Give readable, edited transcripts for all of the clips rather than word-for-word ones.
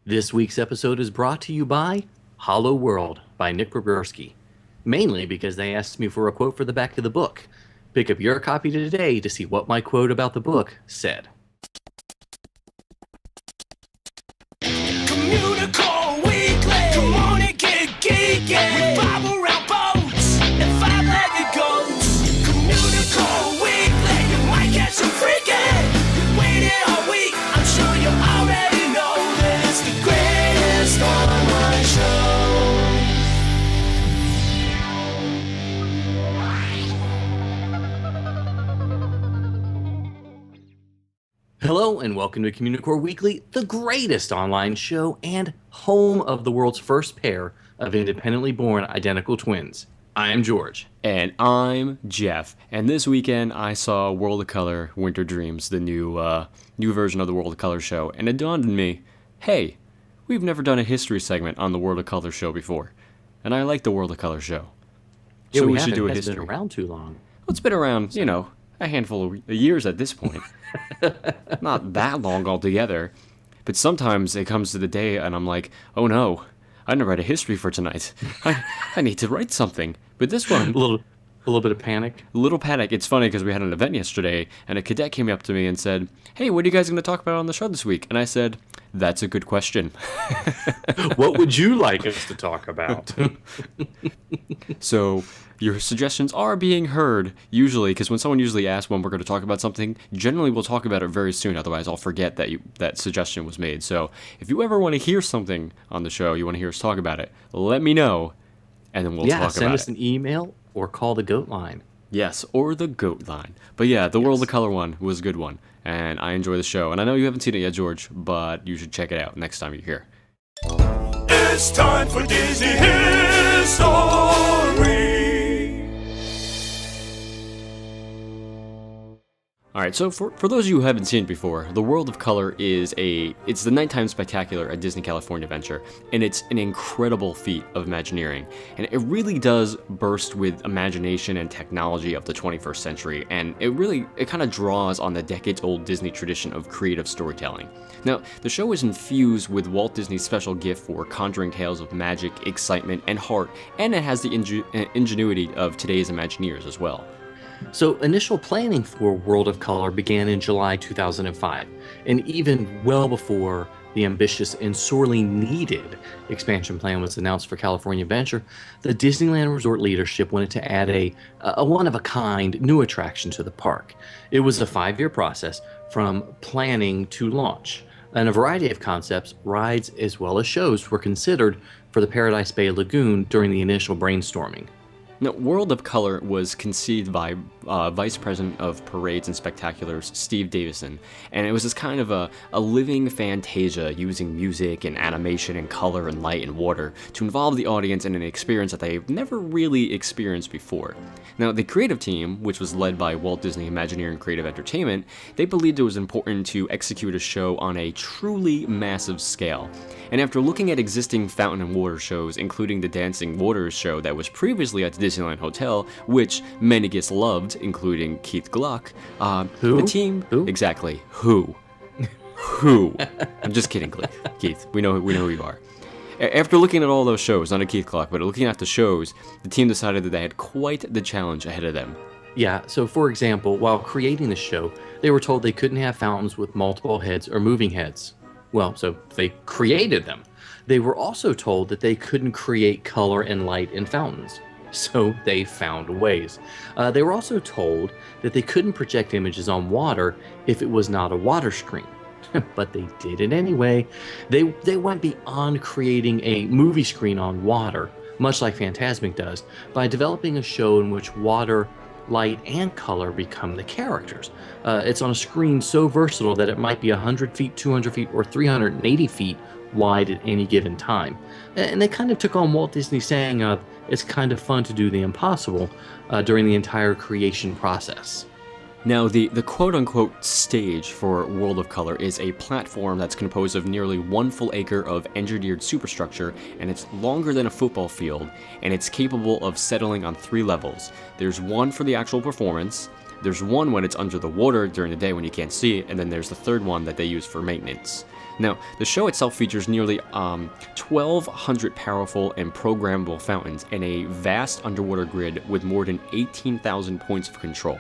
This week's episode is brought to you by Hollow World by Nick Roberski, mainly because they asked me for a quote for the back of the book. Pick up your copy today to see what my quote about the book said. Communicore Weekly. Come on and get geeky. We bob around boats and five-legged goats. Communicore Weekly. You might get some freaking. You waited all week. I'm sure you already know that it's the greatest online show. Hello and welcome to Communicore Weekly, the greatest online show and home of the world's first pair of independently born identical twins. I am George. And I'm Jeff. And this weekend I saw World of Color Winter Dreams, the new version of the World of Color show, and it dawned on me, hey, we've never done a history segment on the World of Color show before. And I like the World of Color show. Yeah, So we we should haven't. do a It history. hasn't been around too long. Well, it's been around, a handful of years at this point. Not that long altogether. But sometimes it comes to the day and I'm like, oh no, I didn't write a history for tonight. I need to write something. But this one, A little bit of panic. little panic. It's funny because we had an event yesterday and a cadet came up to me and said, hey, what are you guys going to talk about on the show this week? And I said, that's a good question. What would you like us to talk about? So your suggestions are being heard, usually, because when someone usually asks when we're going to talk about something, generally we'll talk about it very soon, otherwise I'll forget that that suggestion was made. So if you ever want to hear something on the show, you want to hear us talk about it, let me know, and then we'll talk Send about us it. an email or call the GOAT line. Yes, or the GOAT line. But yeah, the World of Color one was a good one, and I enjoy the show. And I know you haven't seen it yet, George, but you should check it out next time you're here. It's time for Disney History. Alright, so for those of you who haven't seen it before, the World of Color it's the nighttime spectacular at Disney California Adventure, and it's an incredible feat of Imagineering, and it really does burst with imagination and technology of the 21st century, and it kind of draws on the decades-old Disney tradition of creative storytelling. Now, the show is infused with Walt Disney's special gift for conjuring tales of magic, excitement, and heart, and it has the ingenuity of today's Imagineers as well. So initial planning for World of Color began in July 2005, and even well before the ambitious and sorely needed expansion plan was announced for California Adventure, the Disneyland Resort leadership wanted to add a one-of-a-kind new attraction to the park. It was a 5-year process from planning to launch, and a variety of concepts, rides, as well as shows were considered for the Paradise Bay Lagoon during the initial brainstorming. Now, World of Color was conceived by Vice President of Parades and Spectaculars, Steve Davison, and it was this kind of a living fantasia using music and animation and color and light and water to involve the audience in an experience that they've never really experienced before. Now, the creative team, which was led by Walt Disney Imagineering Creative Entertainment, they believed it was important to execute a show on a truly massive scale. And after looking at existing fountain and water shows, including the Dancing Waters show that was previously at the Disneyland Hotel, which many gets loved, including Keith Gluck, Who? the team... Who? Exactly. Who? Who? I'm just kidding, Keith. We know who you are. After looking at all those shows, not a Keith Gluck, but looking at the shows, the team decided that they had quite the challenge ahead of them. Yeah, so for example, while creating the show, they were told they couldn't have fountains with multiple heads or moving heads. Well, so they created them. They were also told that they couldn't create color and light in fountains. So they found ways. They were also told that they couldn't project images on water if it was not a water screen. But they did it anyway. They went beyond creating a movie screen on water, much like Fantasmic does, by developing a show in which water, light, and color become the characters. It's on a screen so versatile that it might be 100 feet, 200 feet, or 380 feet wide at any given time. And they kind of took on Walt Disney's saying of, it's kind of fun to do the impossible during the entire creation process. Now, the quote-unquote stage for World of Color is a platform that's composed of nearly 1 full acre of engineered superstructure, and it's longer than a football field, and it's capable of settling on 3 levels. There's one for the actual performance, there's one when it's under the water during the day when you can't see it, and then there's the third one that they use for maintenance. Now, the show itself features nearly 1,200 powerful and programmable fountains and a vast underwater grid with more than 18,000 points of control.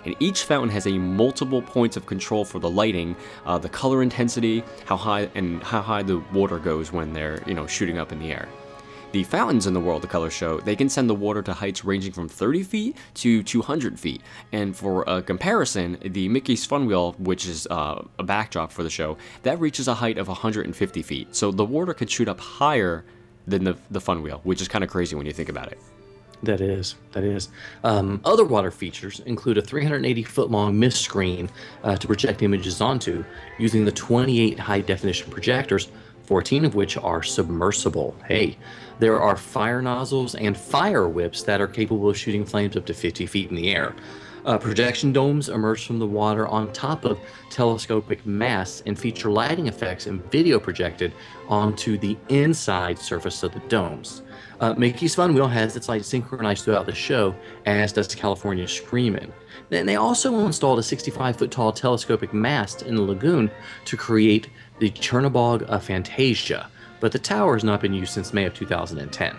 And each fountain has a multiple points of control for the lighting, the color intensity, how high the water goes when they're, shooting up in the air. The fountains in the World of Color show, they can send the water to heights ranging from 30 feet to 200 feet. And for a comparison, the Mickey's Fun Wheel, which is a backdrop for the show, that reaches a height of 150 feet. So the water could shoot up higher than the Fun Wheel, which is kind of crazy when you think about it. That is. Other water features include a 380-foot-long mist screen to project images onto, using the 28 high-definition projectors, 14 of which are submersible. Hey, there are fire nozzles and fire whips that are capable of shooting flames up to 50 feet in the air. Projection domes emerge from the water on top of telescopic masts and feature lighting effects and video projected onto the inside surface of the domes. Mickey's Fun Wheel has its lights synchronized throughout the show, as does California's Screamin'. Then they also installed a 65-foot-tall telescopic mast in the lagoon to create the Chernobog Fantasia, but the tower has not been used since May of 2010.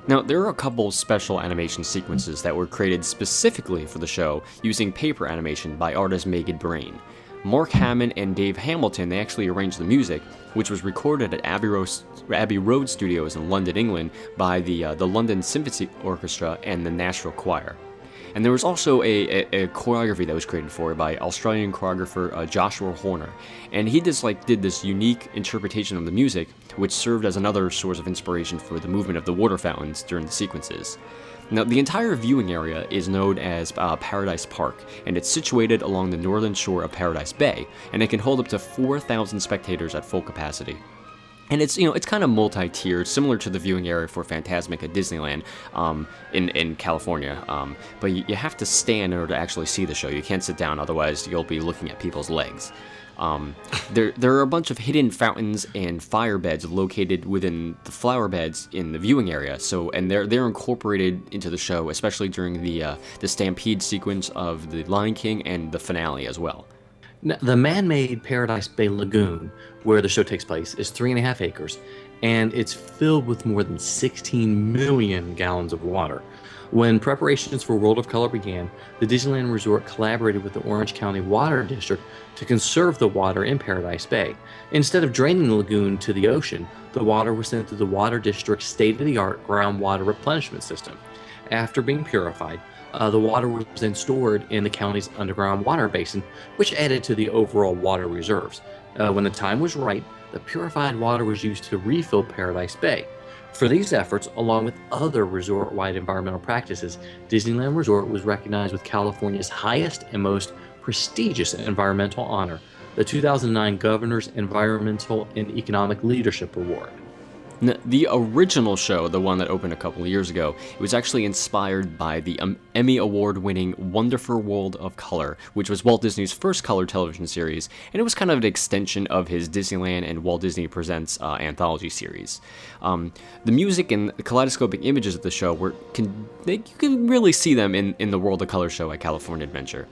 Now, there are a couple special animation sequences that were created specifically for the show using paper animation by artist Megan Brain. Mark Hammond and Dave Hamilton, they actually arranged the music, which was recorded at Abbey Road Studios in London, England, by the London Symphony Orchestra and the Nashville Choir. And there was also a choreography that was created for it by Australian choreographer Joshua Horner. And he did this unique interpretation of the music, which served as another source of inspiration for the movement of the water fountains during the sequences. Now, the entire viewing area is known as Paradise Park, and it's situated along the northern shore of Paradise Bay, and it can hold up to 4,000 spectators at full capacity. And it's kind of multi-tiered, similar to the viewing area for Fantasmic at Disneyland in California. But you have to stand in order to actually see the show. You can't sit down, otherwise you'll be looking at people's legs. There are a bunch of hidden fountains and fire beds located within the flower beds in the viewing area. And they're incorporated into the show, especially during the Stampede sequence of the Lion King and the finale as well. Now, the man-made Paradise Bay Lagoon, where the show takes place, is 3.5 acres, and it's filled with more than 16 million gallons of water. When preparations for World of Color began, the Disneyland Resort collaborated with the Orange County Water District to conserve the water in Paradise Bay. Instead of draining the lagoon to the ocean, the water was sent through the Water District's state-of-the-art groundwater replenishment system. After being purified, the water was then stored in the county's underground water basin, which added to the overall water reserves. When the time was right, the purified water was used to refill Paradise Bay. For these efforts, along with other resort-wide environmental practices, Disneyland Resort was recognized with California's highest and most prestigious environmental honor, the 2009 Governor's Environmental and Economic Leadership Award. The original show, the one that opened a couple of years ago, it was actually inspired by the Emmy Award-winning Wonderful World of Color, which was Walt Disney's first color television series, and it was kind of an extension of his Disneyland and Walt Disney Presents anthology series. The music and the kaleidoscopic images of the show you can really see them in the World of Color show at California Adventure.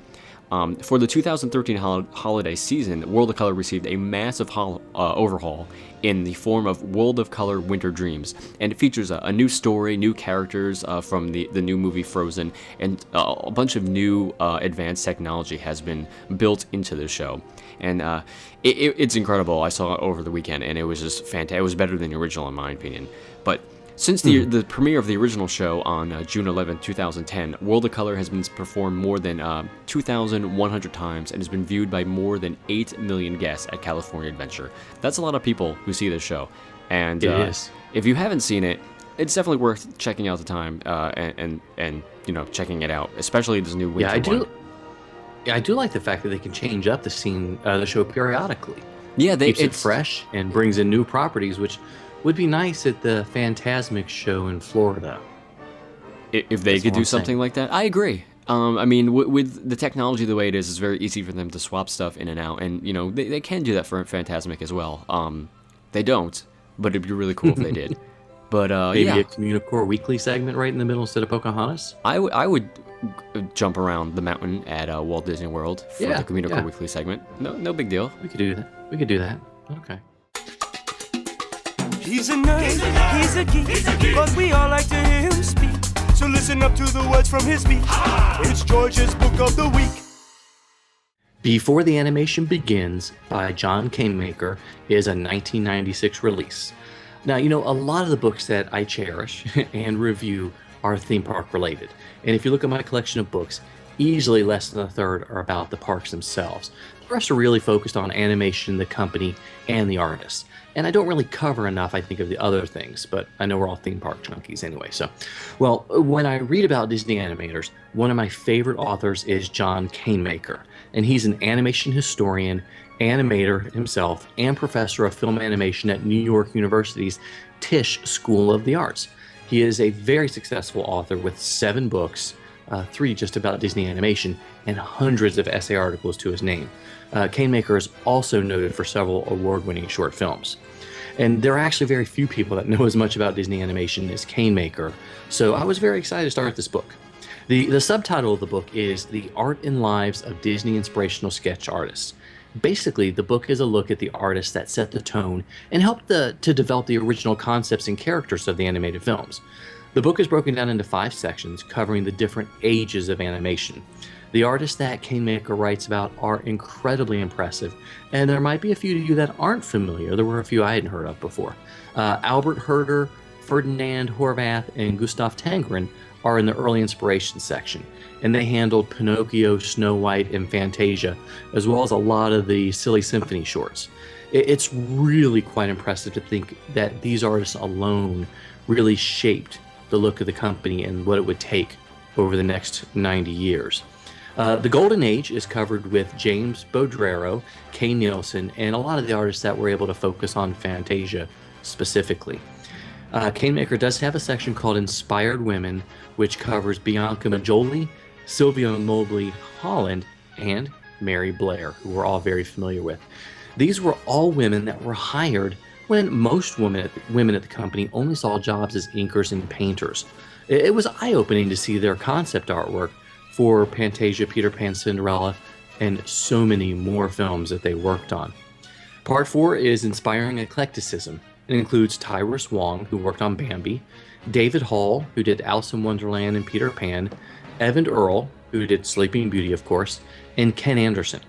For the 2013 holiday season, World of Color received a massive overhaul in the form of World of Color Winter Dreams, and it features a new story, new characters from the new movie Frozen, and a bunch of new advanced technology has been built into the show. And it's incredible. I saw it over the weekend, and it was just fantastic. It was better than the original, in my opinion. But since the premiere of the original show on June 11, 2010, World of Color has been performed more than 2,100 times and has been viewed by more than 8 million guests at California Adventure. That's a lot of people who see this show. And it is. If you haven't seen it, it's definitely worth checking out the time and checking it out, especially this new winter one. Yeah, I do like the fact that they can change up the show periodically. Yeah, keeps it fresh and brings in new properties, which would be nice at the Fantasmic show in Florida. If they could do something like that, I agree. I mean, with the technology the way it is, it's very easy for them to swap stuff in and out, and they can do that for Fantasmic as well. They don't, but it'd be really cool if they did. But maybe a Communicore Weekly segment right in the middle instead of Pocahontas. I would jump around the mountain at Walt Disney World for the Communicore Weekly segment. No big deal. We could do that. Okay. He's a nerd, he's a geek, but we all like to hear him speak. So listen up to the words from his beat. It's George's Book of the Week. Before the Animation Begins by John Canemaker is a 1996 release. Now, you know, a lot of the books that I cherish and review are theme park related. And if you look at my collection of books, easily less than a third are about the parks themselves. The rest are really focused on animation, the company, and the artists. And I don't really cover enough, I think, of the other things, but I know we're all theme park junkies anyway. So, well, when I read about Disney animators, one of my favorite authors is John Canemaker. And he's an animation historian, animator himself, and professor of film animation at New York University's Tisch School of the Arts. He is a very successful author with 7 books, 3 just about Disney animation, and hundreds of essay articles to his name. Canemaker is also noted for several award-winning short films. And there are actually very few people that know as much about Disney animation as Canemaker, so I was very excited to start this book. The subtitle of the book is The Art and Lives of Disney Inspirational Sketch Artists. Basically, the book is a look at the artists that set the tone and helped to develop the original concepts and characters of the animated films. The book is broken down into 5 sections covering the different ages of animation. The artists that Canemaker writes about are incredibly impressive, and there might be a few to you that aren't familiar. There were a few I hadn't heard of before. Albert Herder, Ferdinand Horvath, and Gustav Tangerine are in the early inspiration section, and they handled Pinocchio, Snow White, and Fantasia, as well as a lot of the Silly Symphony shorts. It's really quite impressive to think that these artists alone really shaped the look of the company and what it would take over the next 90 years. The Golden Age is covered with James Bodrero, Kay Nielsen, and a lot of the artists that were able to focus on Fantasia specifically. Canemaker does have a section called Inspired Women, which covers Bianca Majoli, Sylvia Mobley Holland, and Mary Blair, who we're all very familiar with. These were all women that were hired when most women at the company only saw jobs as inkers and painters. It was eye-opening to see their concept artwork for Fantasia, Peter Pan, Cinderella, and so many more films that they worked on. Part 4 is Inspiring Eclecticism. It includes Tyrus Wong, who worked on Bambi, David Hall, who did Alice in Wonderland and Peter Pan, Evan Earl, who did Sleeping Beauty, of course, and Ken Anderson,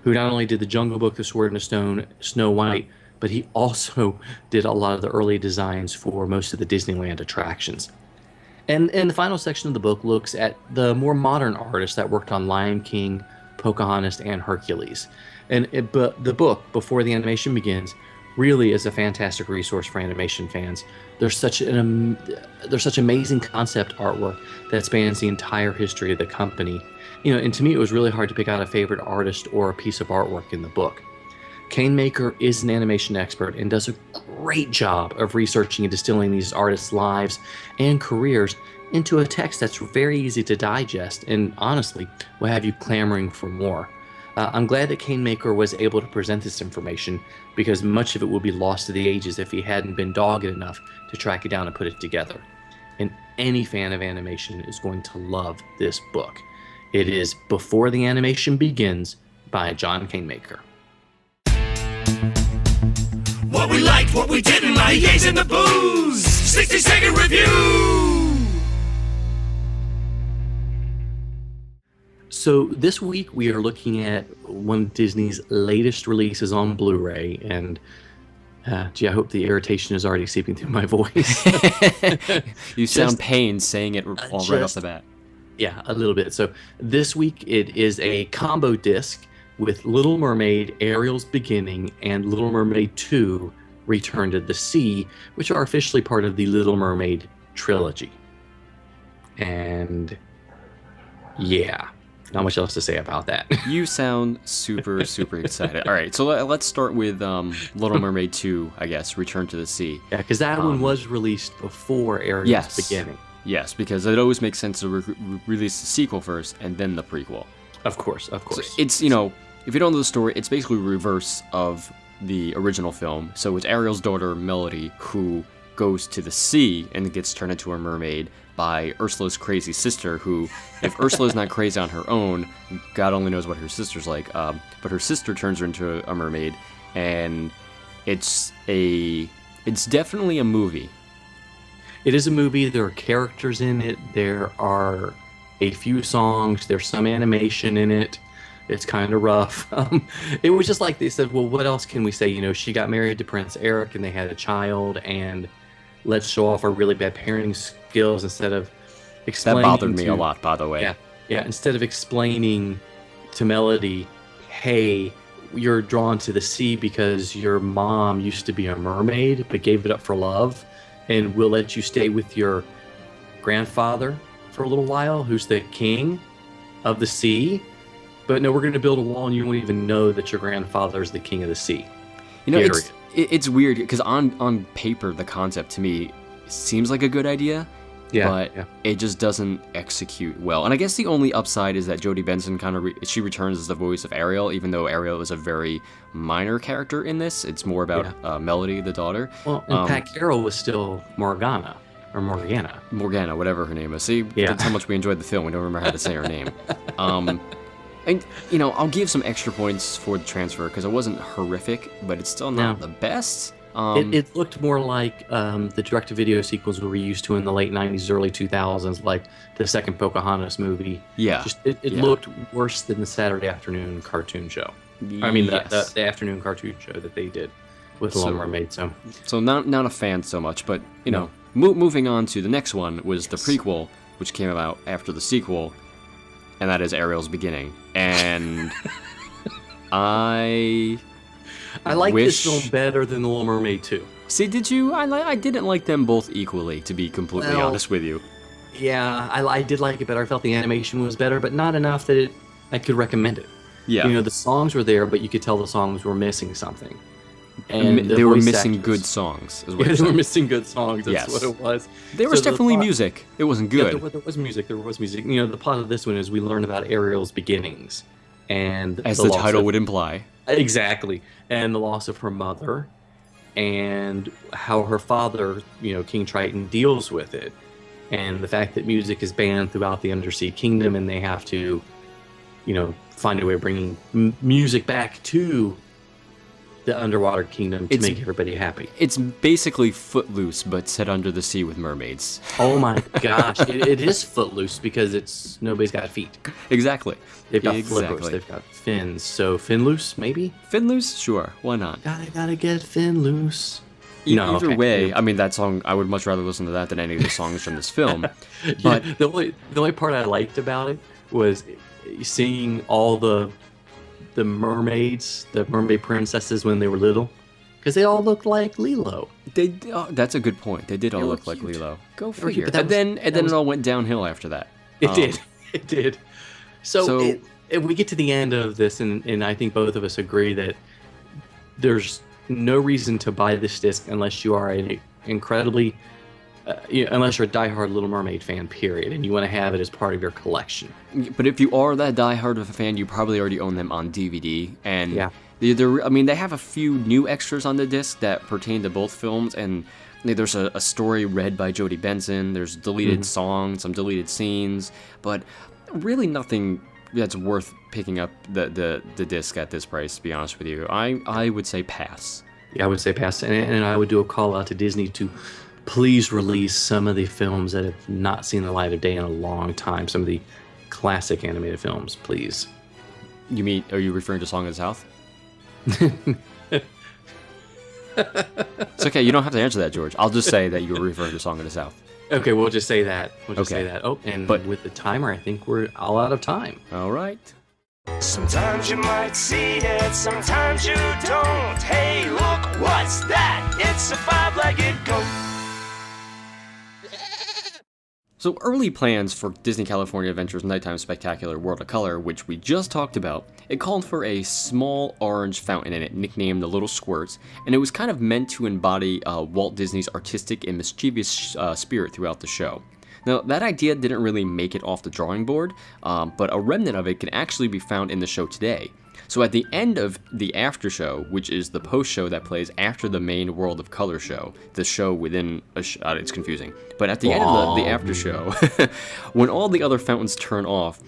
who not only did The Jungle Book, The Sword and the Stone, Snow White, but he also did a lot of the early designs for most of the Disneyland attractions. And the final section of the book looks at the more modern artists that worked on Lion King, Pocahontas, and Hercules. But the book, Before the Animation Begins, really is a fantastic resource for animation fans. There's such amazing concept artwork that spans the entire history of the company. You know, and to me, it was really hard to pick out a favorite artist or a piece of artwork in the book. Canemaker is an animation expert and does a great job of researching and distilling these artists' lives and careers into a text that's very easy to digest and honestly will have you clamoring for more. I'm glad that Canemaker was able to present this information because much of it would be lost to the ages if he hadn't been dogged enough to track it down and put it together. And any fan of animation is going to love this book. It is Before the Animation Begins by John Canemaker. What we liked, what we didn't like, yays and the booze. 60-second review. So this week we are looking at one of Disney's latest releases on Blu-ray, and I hope the irritation is already seeping through my voice. You sound pained saying it right off the bat. Yeah, a little bit. So this week it is a combo disc with Little Mermaid, Ariel's Beginning, and Little Mermaid 2, Return to the Sea, which are officially part of the Little Mermaid trilogy. And yeah, not much else to say about that. You sound super, super excited. All right, so let's start with Little Mermaid 2, I guess, Return to the Sea. Yeah, because that one was released before Ariel's Beginning. Yes, because it always makes sense to release the sequel first and then the prequel. Of course. So it's, you know, if you don't know the story, it's basically reverse of the original film. So it's Ariel's daughter, Melody, who goes to the sea and gets turned into a mermaid by Ursula's crazy sister, who, if Ursula's not crazy on her own, God only knows what her sister's like, but her sister turns her into a mermaid, and It's definitely a movie. It is a movie. There are characters in it. There are a few songs. There's some animation in it. It's kind of rough. It was just like they said, well, what else can we say? You know, she got married to Prince Eric and they had a child, and let's show off our really bad parenting skills instead of explaining. That bothered me a lot, by the way. Yeah. Instead of explaining to Melody, hey, you're drawn to the sea because your mom used to be a mermaid but gave it up for love, and we'll let you stay with your grandfather for a little while, who's the king of the sea. But no, we're going to build a wall and you won't even know that your grandfather is the king of the sea. You know, it's weird because on paper, the concept to me seems like a good idea, but it just doesn't execute well. And I guess the only upside is that Jodie Benson she returns as the voice of Ariel, even though Ariel is a very minor character in this. It's more about Melody, the daughter. Well, and Pat Carroll was still Morgana, whatever her name is. See, that's how much we enjoyed the film. We don't remember how to say her name. And, you know, I'll give some extra points for the transfer because it wasn't horrific, but it's still not the best. It looked more like the direct-to-video sequels we were used to in the late 90s, early 2000s, like the second Pocahontas movie. Yeah. It looked worse than the Saturday afternoon cartoon show. I mean, the afternoon cartoon show that they did with Little Mermaid. So not a fan so much, but, you know, moving on to the next one was the prequel, which came out after the sequel, and that is Ariel's Beginning. And I like this film better than The Little Mermaid 2. See, did you? I didn't like them both equally, to be completely honest with you. Yeah, I did like it better. I felt the animation was better, but not enough that I could recommend it. Yeah. You know, the songs were there, but you could tell the songs were missing something. And they were missing good songs. They were missing good songs. That's what it was. There was definitely music. It wasn't good. Yeah, there was music. You know, the plot of this one is we learn about Ariel's beginnings, and as the title would imply. Exactly, and the loss of her mother, and how her father, you know, King Triton, deals with it, and the fact that music is banned throughout the Undersea Kingdom, and they have to, you know, find a way of bringing music back to the underwater kingdom to make everybody happy. It's basically Footloose, but set under the sea with mermaids. Oh my gosh, it is Footloose because nobody's got feet. Exactly. They've got flippers. They've got fins. So Finloose, maybe? Finloose? Sure. Why not? Gotta get Finloose. Either way, I mean, that song, I would much rather listen to that than any of the songs from this film. But the only part I liked about it was seeing all the mermaids, the mermaid princesses when they were little, because they all looked like Lilo. That's a good point. They did all look like Lilo. Go figure. And then it all went downhill after that. It did. So we get to the end of this, and I think both of us agree that there's no reason to buy this disc unless you are an incredibly unless you're a diehard Little Mermaid fan, period, and you want to have it as part of your collection. But if you are that diehard of a fan, you probably already own them on DVD. And they have a few new extras on the disc that pertain to both films, and there's a story read by Jodie Benson, there's deleted songs, some deleted scenes, but really nothing that's worth picking up the disc at this price, to be honest with you. I would say pass. Yeah, I would say pass, and I would do a call out to Disney to please release some of the films that have not seen the light of day in a long time. Some of the classic animated films, please. Are you referring to Song of the South? It's okay, you don't have to answer that, George. I'll just say that you were referring to Song of the South. Okay, we'll just say that. Oh, but with the timer, I think we're all out of time. All right. Sometimes you might see it, sometimes you don't. Hey, look, what's that? It's a five-legged goat. So early plans for Disney California Adventure's Nighttime Spectacular World of Color, which we just talked about, it called for a small orange fountain in it, nicknamed the Little Squirts, and it was kind of meant to embody Walt Disney's artistic and mischievous spirit throughout the show. Now, that idea didn't really make it off the drawing board, but a remnant of it can actually be found in the show today. So at the end of the after show, which is the post show that plays after the main World of Color show, the show within it's confusing. But at the end of the after show, when all the other fountains turn off,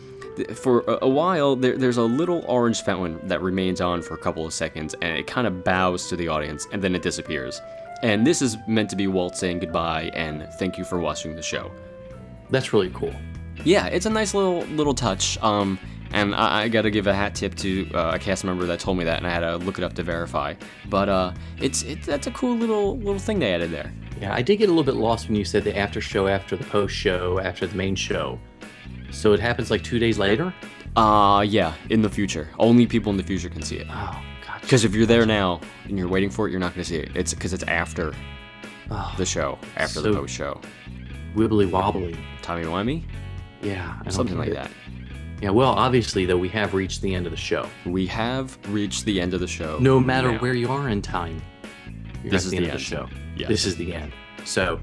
for a while, there's a little orange fountain that remains on for a couple of seconds, and it kind of bows to the audience, and then it disappears. And this is meant to be Walt saying goodbye and thank you for watching the show. That's really cool. Yeah, it's a nice little touch. And I got to give a hat tip to a cast member that told me that, and I had to look it up to verify. But that's a cool little thing they added there. Yeah, I did get a little bit lost when you said the after show, after the post show, after the main show. So it happens like 2 days later? Yeah, in the future. Only people in the future can see it. Oh, gotcha. Because if you're there now and you're waiting for it, you're not going to see it. It's because it's after the show, after the post show. Wibbly wobbly. Timey-wimey? Yeah. Something like that. Yeah, well, obviously, though, we have reached the end of the show. We have reached the end of the show. No matter where you are in time, this is the end of the show. Yes. This is the end. So,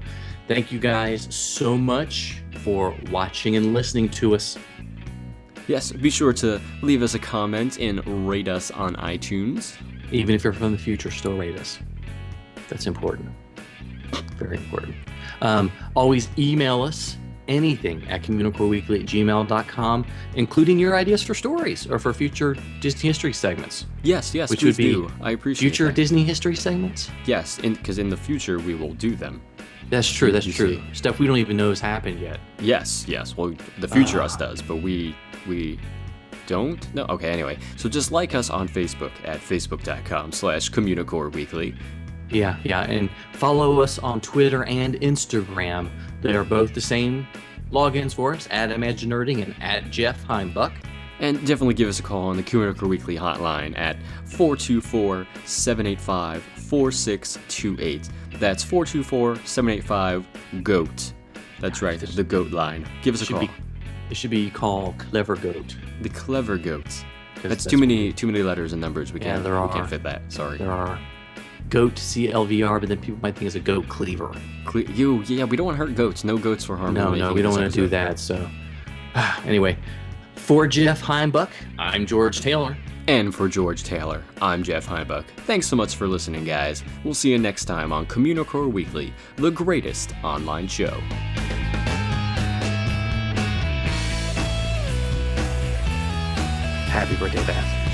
thank you guys so much for watching and listening to us. Yes, be sure to leave us a comment and rate us on iTunes. Even if you're from the future, still rate us. That's important. Very important. Always email us anything at communicoreweekly@gmail.com, including your ideas for stories or for future Disney history segments. Yes, which would be I appreciate future that. Disney history segments. Yes, because in the future we will do them. That's true. That's true. Stuff we don't even know has happened yet. Yes. Well, the future us does, but we don't. No. Okay. Anyway, so just like us on Facebook at facebook.com/Communicore Weekly. Yeah, and follow us on Twitter and Instagram. They are both the same logins for us, at Imagineering and at Jeff Heimbuck. And definitely give us a call on the Communicore Weekly hotline at 424-785-4628. That's 424-785-GOAT. That's right, the GOAT line. Give us a call. It should be called Clever Goat. The Clever Goat. That's too many letters and numbers. We can't fit that. Sorry. There are. Goat, CLVR, but then people might think it's a goat cleaver. We don't want to hurt goats. No goats for harm. No, we don't want to do that. So, anyway, for Jeff Heimbuck, I'm George Taylor. And for George Taylor, I'm Jeff Heimbuck. Thanks so much for listening, guys. We'll see you next time on Communicore Weekly, the greatest online show. Happy birthday, Beth.